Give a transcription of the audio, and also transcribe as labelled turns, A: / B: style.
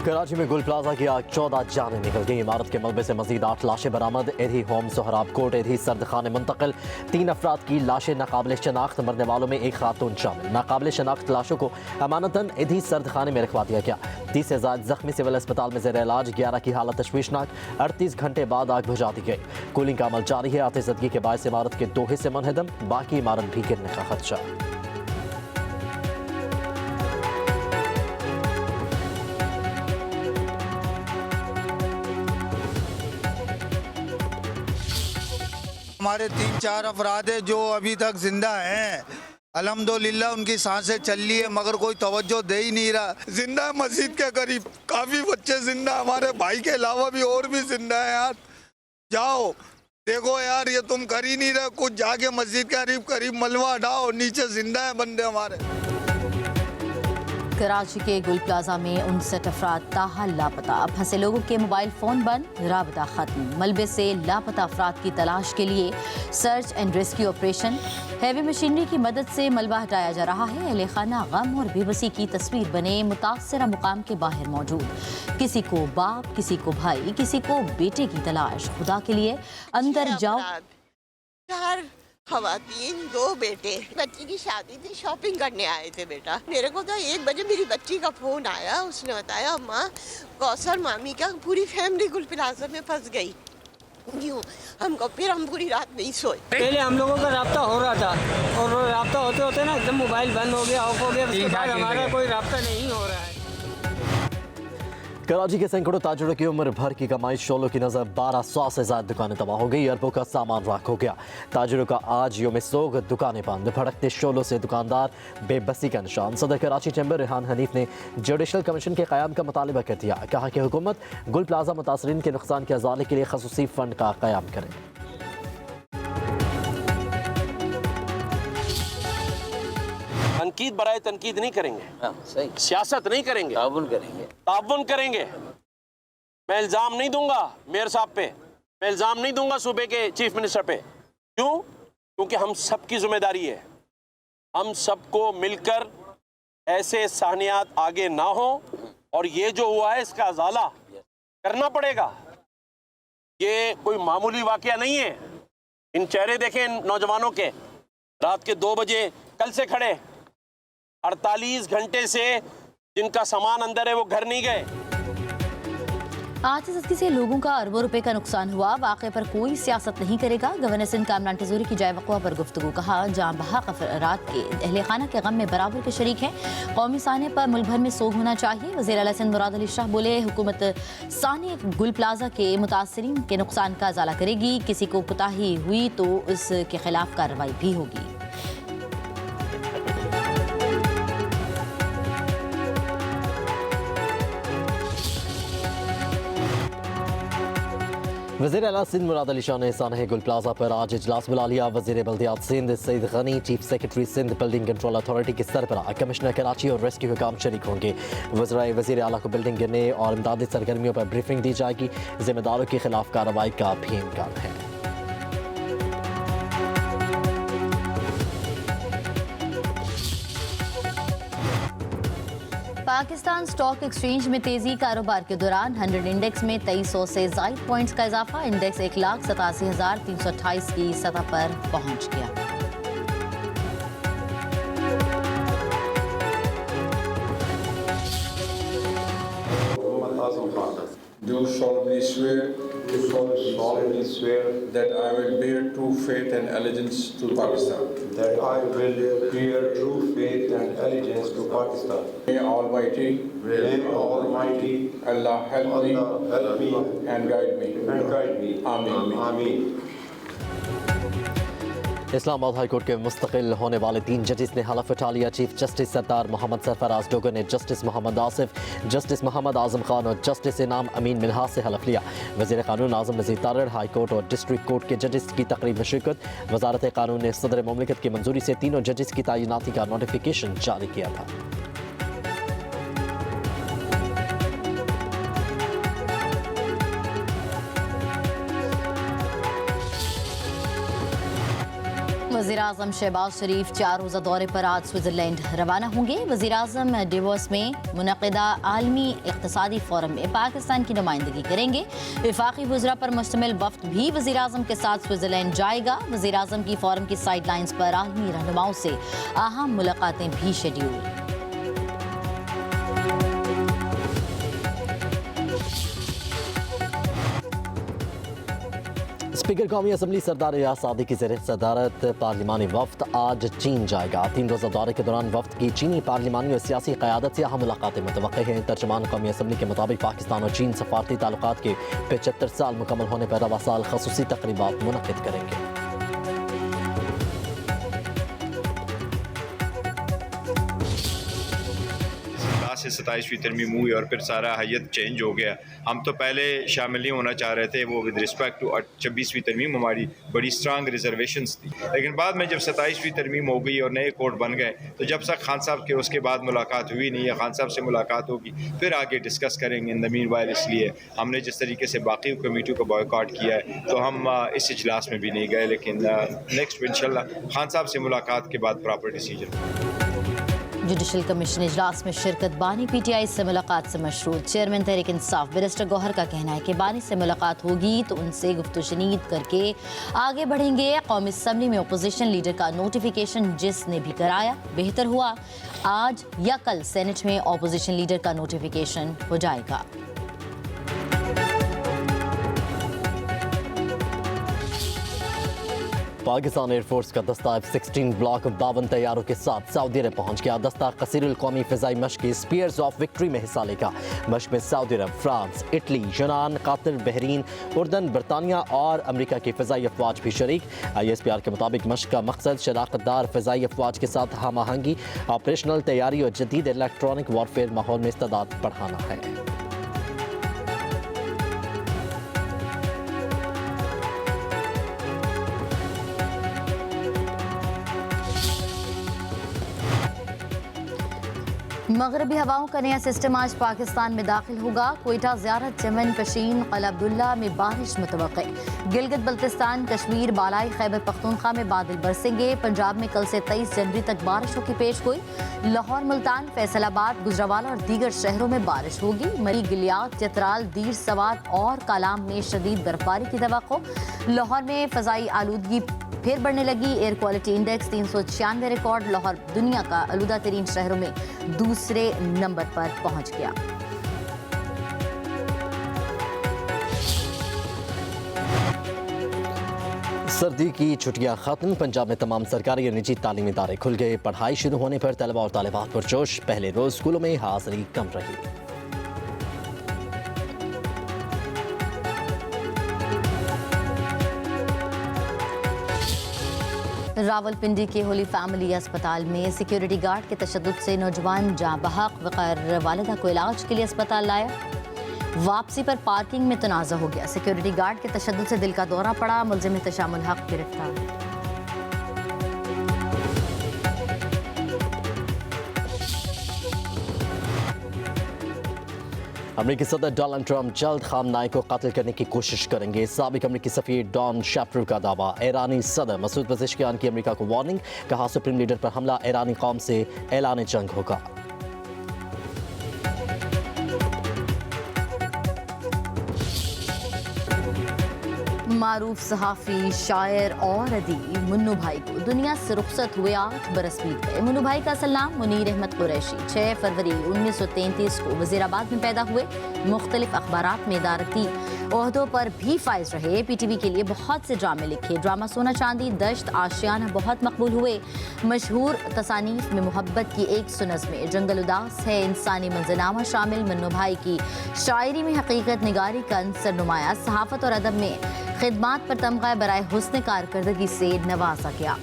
A: कराची में गुल प्लाजा की आग 14 जानें निकल गई। इमारत के मलबे से मजीद 8 लाशें बरामद। एधी होम सोहराब कोट एधी सर्द खाने मुंतकिल। 3 अफराद की लाशें नाकाबिल शनाख्त। मरने वालों में एक खातून शामिल। नाकाबिल शनाख्त लाशों को अमानतन एधी सर्द खाने में रखवा दिया गया। 30 से ज्यादा जख्मी सिविल अस्पताल में जेर इलाज। 11 की हालत तशवीशनाक। 38 घंटे बाद आग बुझा दी गई। कूलिंग का अमल जारी है। आतिशदगी के बायस इमारत के 2 हिस्से मुनहदम, बाकी इमारत भी गिरने का खदशा।
B: हमारे 3-4 अफराद है जो अभी तक जिंदा हैं। अल्हम्दुलिल्लाह उनकी सांसें चल रही है मगर कोई तवज्जो दे ही नहीं रहा। जिंदा मस्जिद के करीब काफ़ी बच्चे जिंदा, हमारे भाई के अलावा भी और भी जिंदा है। यार जाओ देखो यार, ये तुम कर ही नहीं रहे कुछ। जाके मस्जिद के करीब मलबा हटाओ, नीचे जिंदा है बंदे हमारे।
C: कराची के गुल प्लाजा में 59 अफराद ताहाल लापता। फंसे लोगों के मोबाइल फ़ोन बंद, राबता ख़त्म। मलबे से लापता अफराद की तलाश के लिए search and rescue operation. Heavy machinery की मदद से मलबा हटाया जा रहा है। अहले खाना गम और बेबसी की तस्वीर बने मुतासरा मुकाम के बाहर मौजूद। किसी को बाप, किसी को भाई, किसी को बेटे की तलाश। खुदा के लिए अंदर जाओ।
D: खवातीन, 2 बेटे। बच्ची की शादी थी, शॉपिंग करने आए थे बेटा। मेरे को तो 1 बजे मेरी बच्ची का फोन आया। उसने बताया अम्मा कौसर मामी का पूरी फैमिली गुल प्लाजा में फंस गई। यूँ फिर हम पूरी रात नहीं सोए।
E: पहले हम लोगों का राब्ता हो रहा था और राब्ता होते होते ना एकदम मोबाइल बंद हो गया, ऑफ हो गया। उसके बाद हमारा कोई राब्ता नहीं हो रहा है।
A: कराची के सैकड़ों ताजरों की उम्र भर की कमाई शोलों की नजर 1200 से ज्यादा दुकानें तबाह हो गई। अरबों का सामान राख हो गया। ताजरों का आज यौम सोग, दुकानें बंद। भड़कते शोलों से दुकानदार बेबसी का निशान। सदर कराची चैम्बर रेहान हनीफ ने जुडिशल कमीशन के क़याम का मुतालबा कर दिया। कहा कि हुकूमत गुल प्लाजा मुतासरीन के नुकसान के अजाले के लिए खसूसी फंड का क़याम करे।
F: तनकीद बराए तनकीद नहीं करेंगे।
G: सही।
F: सियासत नहीं करेंगे, ताउन करेंगे। मैं इल्ज़ाम नहीं दूंगा मेयर साहब पे, मैं इल्ज़ाम नहीं दूंगा सूबे के चीफ मिनिस्टर पे। क्यों? क्योंकि हम सबकी जिम्मेदारी है। हम सबको मिलकर ऐसे साहनियात आगे ना हो और ये जो हुआ है इसका अजाला करना पड़ेगा। ये कोई मामूली वाकया नहीं है। इन चेहरे देखें इन नौजवानों के, रात के 2 बजे कल से खड़े, 48 घंटे से जिनका सामान अंदर है वो घर नहीं गए।
C: आतिशदगी से लोगों का अरबों रुपए का नुकसान हुआ। वाक़े पर कोई सियासत नहीं करेगा। गवर्नर सिंध कामरान टजूरी की जाए वक़्वा पर गुफ्तगू। कहा जान बहक अफराद के अहले खाना के गम में बराबर के शरीक हैं। कौमी साने पर मुल्क भर में सोग होना चाहिए। वज़ीर आला सिंध मुराद अली शाह बोले हुकूमत साने गुल प्लाजा के मुतासरीन के नुकसान का अजाला करेगी। किसी को कोताही हुई तो इसके खिलाफ कार्रवाई भी होगी।
A: वज़ीर आला सिंध मुराद अली शाह ने सानह गुल प्लाजा पर आज इजलास बुला लिया। वज़ीर बल्दियात Sindh Saeed Ghani, chief secretary Sindh building control authority के सरबराह, कमिश्नर कराची और रेस्क्यू हुकाम शरीक होंगे। वज़ीर आला को बिल्डिंग गिरने और इमदादी सरगर्मियों पर ब्रीफिंग दी जाएगी। जिम्मेदारों के खिलाफ कार्रवाई का भी इम्कान है।
C: पाकिस्तान स्टॉक एक्सचेंज में तेजी। कारोबार के दौरान 100 इंडेक्स में 2300 से ज़ायद पॉइंट्स का इजाफा। इंडेक्स 1,87,328 की सतह पर पहुंच गया।
H: Do solemnly swear that I will bear true faith and allegiance to Pakistan.
I: That I will bear true faith and allegiance to Pakistan.
H: May Almighty Allah help me and guide me. Amen.
I: Ameen.
A: Islamabad high court के मुस्तकिल होने वाले 3 जजेस ने हलफ उठा लिया। Chief justice सरदार मोहम्मद सरफराज डोगर ने justice Mohammad Asif, justice Mohammad Azam Khan और जस्टिस इनाम अमीन मिनहास से हलफ लिया। वज़ीर कानून आज़म नज़ीर तारड़, हाई कोर्ट और डिस्ट्रिक्ट कोर्ट के जजेस की तकरीब में शिरकत। वजारत कानून ने सदर मुमलिकत की मंजूरी से तीनों जजेस की तैनाती का नोटिफिकेशन जारी किया था।
C: वज़ीर-ए-आज़म शहबाज शरीफ 4 रोज़ा दौरे पर आज स्विट्ज़रलैंड रवाना होंगे। वज़ीर-ए-आज़म डिवोस में मुनक़िदा आलमी इक़्तिसादी फ़ोरम में पाकिस्तान की नुमाइंदगी करेंगे। वफ़ाक़ी वज़रा पर मुश्तमिल वफ़द भी वज़ीर-ए-आज़म के साथ स्विट्ज़रलैंड जाएगा। वज़ीर-ए-आज़म की फ़ोरम की साइड लाइन्स पर आलमी रहनुमाओं से अहम मुलाकातें भी शेड्यूल।
A: स्पीकर कौमी असम्बली सरदार रियाज सादी की ज़ेर सदारत पार्लिमानी वफ्द आज चीन जाएगा। 3 रोज़ा दौरे के दौरान वफ्द की चीनी पार्लिमानी और सियासी क़यादत से अहम मुलाकातें मुतवक्किल हैं। तर्जुमान कौमी असम्बली के मुताबिक पाकिस्तान और चीन सफारती ताल्लुकात के 75 साल मुकम्मल होने पर रवा साल ख़ुसूसी तक़रीबात मुनक़िद करेंगे।
G: 27वीं तरमीम हुई और फिर सारा हैयत चेंज हो गया। हम तो पहले शामिल नहीं होना चाह रहे थे, वो विद रिस्पेक्ट टू 26वीं तरमीम हमारी बड़ी स्ट्रांग रिजर्वेशंस थी, लेकिन बाद में जब 27वीं तरमीम हो गई और नए कोर्ट बन गए तो जब तक खान साहब के उसके बाद मुलाकात हुई नहीं है, खान साहब से मुलाकात होगी फिर आगे डिस्कस करेंगे। इन द मीनवाइल इसलिए हमने जिस तरीके से बाकी कमेटियों को बॉयकॉट किया है तो हम इस इजलास में भी नहीं गए, लेकिन नेक्स्ट इंशाल्लाह खान साहब से मुलाकात के बाद प्रॉपर डिसीजन।
C: जुडिशल कमीशन इजलास में शिरकत बानी PTI से मुलाकात से मशरूत। चेयरमैन तहरीक इंसाफ बैरिस्टर गौहर का कहना है कि बानी से मुलाकात होगी तो उनसे गुफ्तगू शनीद करके आगे बढ़ेंगे। कौमी असम्बली में अपोजिशन लीडर का नोटिफिकेशन जिसने भी कराया बेहतर हुआ, आज या कल सेनेट में अपोजिशन लीडर का नोटिफिकेशन हो जाएगा।
A: पाकिस्तान एयरफोर्स का दस्ता F-16 ब्लॉक 52 तैयारों के साथ सऊदी अरब पहुंच गया। दस्ता कसीरुल कौमी फ़िज़ाई मशक़ की स्पीयर्स ऑफ विक्ट्री में हिस्सा लेगा। मशक़ में सऊदी अरब, फ्रांस, इटली, यूनान, कतर, बहरीन, उर्दन, बरतानिया और अमरीका की फ़िज़ाई अफवाज भी शरीक। ISPR के मुताबिक मशक़ का मकसद शराकतदार फ़िज़ाई अफवाज के साथ हम आहंगी, ऑपरेशनल तैयारी और जदीद इलेक्ट्रॉनिक वॉरफेयर माहौल में इस्तेदाद बढ़ाना है।
C: मगरबी हवाओं का नया सिस्टम आज पाकिस्तान में दाखिल होगा। कोयटा, ज़ियारत, चमन, पशीन, क़ला अब्दुल्ला में बारिश मुतवक्किल। गिलगित बल्तिस्तान, कश्मीर, बालाई खैबर पख्तूनख्वा में बादल बरसेंगे। पंजाब में कल से 23 जनवरी तक बारिशों की पेश गोई। लाहौर, मुल्तान, फैसलाबाद, गुजरावाला और दीगर शहरों में बारिश होगी। मरी, गिलियात, चतराल, दीर सवात और कालाम में शदीद बर्फबारी की तवक्को। लाहौर में फ़ज़ाई आलूदगी फिर बढ़ने लगी। Air quality index 396 record. Lahore दुनिया का आलूदा तरीन शहरों में दूसरे नंबर पर पहुंच गया।
A: सर्दी की छुट्टियां खत्म। पंजाब में तमाम सरकारी और निजी तालीमी इदारे खुल गए। पढ़ाई शुरू होने पर तलबा और तालिबात पर जोश। पहले रोज स्कूलों में हाजिरी कम रही।
C: रावलपिंडी के होली फैमिली अस्पताल में सिक्योरिटी गार्ड के तशद्दुद से नौजवान जाँ बहक वक़ैर वालिदा को इलाज के लिए अस्पताल लाया। वापसी पर पार्किंग में तनाज़ा हो गया। सिक्योरिटी गार्ड के तशद्दुद से दिल का दौरा पड़ा। मुल्ज़िम एहतशामुल हक गिरफ्तार।
A: अमेरिकी सदर डोनाल्ड ट्रंप जल्द खामनाई को कत्ल करने की कोशिश करेंगे। साबिक अमेरिकी सफ़ीर डॉन शेफ्टर का दावा। ईरानी सदर मसूद पज़ेश्कियान की अमेरिका को वार्निंग। कहा सुप्रीम लीडर पर हमला ईरानी कौम से ऐलान जंग होगा।
C: मारूफ सहाफ़ी, शायर और अदीब मुन्नू भाई को दुनिया से रुखसत हुए 8 बरस बीत गए। मुन्नू भाई का असल नाम मुनीर अहमद कुरैशी 6 फरवरी 1933 को वज़ीराबाद में पैदा हुए। मुख्तलिफ अखबारात में इदारती ओहदों पर भी फाइज रहे। PTV के लिए बहुत से ड्रामे लिखे। ड्रामा सोना चांदी, दश्त, आशियाना बहुत मकबूल हुए। मशहूर तसानीफ में मोहब्बत की एक सुनज़ में जंगल उदास है, इंसानी मंजरनामा शामिल। मुन्नू भाई की शायरी में हकीकत निगारी का अंसर नुमाया। सहाफ़त और अदब में खिदमात पर तमगा बराए हुस्न कारकर्दगी से नवाजा गया।